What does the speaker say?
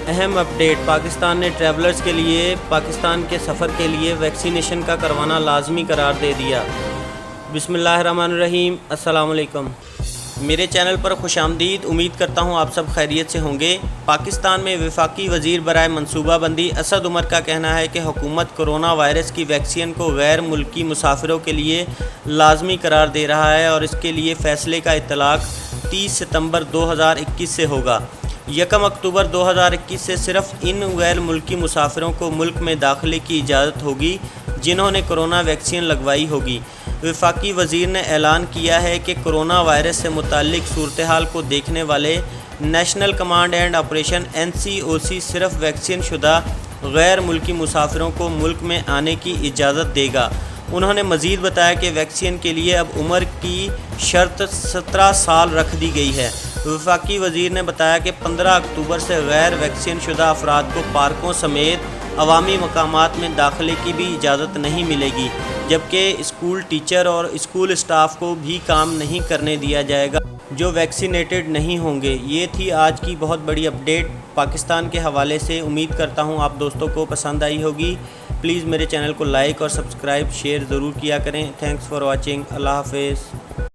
اہم اپڈیٹ، پاکستان نے ٹریولرز کے لیے پاکستان کے سفر کے لیے ویکسینیشن کا کروانا لازمی قرار دے دیا۔ بسم اللہ الرحمن الرحیم۔ السلام علیکم، میرے چینل پر خوش آمدید۔ امید کرتا ہوں آپ سب خیریت سے ہوں گے۔ پاکستان میں وفاقی وزیر برائے منصوبہ بندی اسد عمر کا کہنا ہے کہ حکومت کرونا وائرس کی ویکسین کو غیر ملکی مسافروں کے لیے لازمی قرار دے رہا ہے اور اس کے لیے فیصلے کا اطلاق 30 ستمبر 2021 سے ہوگا۔ 1 اکتوبر 2021 سے صرف ان غیر ملکی مسافروں کو ملک میں داخلے کی اجازت ہوگی جنہوں نے کرونا ویکسین لگوائی ہوگی۔ وفاقی وزیر نے اعلان کیا ہے کہ کرونا وائرس سے متعلق صورتحال کو دیکھنے والے national command and operation NCOC صرف ویکسین شدہ غیر ملکی مسافروں کو ملک میں آنے کی اجازت دے گا۔ انہوں نے مزید بتایا کہ ویکسین کے لیے اب عمر کی شرط 17 سال رکھ دی گئی ہے۔ وفاقی وزیر نے بتایا کہ 15 اکتوبر سے غیر ویکسین شدہ افراد کو پارکوں سمیت عوامی مقامات میں داخلے کی بھی اجازت نہیں ملے گی، جبکہ اسکول ٹیچر اور اسکول اسٹاف کو بھی کام نہیں کرنے دیا جائے گا جو ویکسینیٹڈ نہیں ہوں گے۔ یہ تھی آج کی بہت بڑی اپڈیٹ پاکستان کے حوالے سے۔ امید کرتا ہوں آپ دوستوں کو پسند آئی ہوگی۔ پلیز میرے چینل کو لائک اور سبسکرائب شیئر ضرور کیا کریں۔ Thanks for watching. اللہ حافظ۔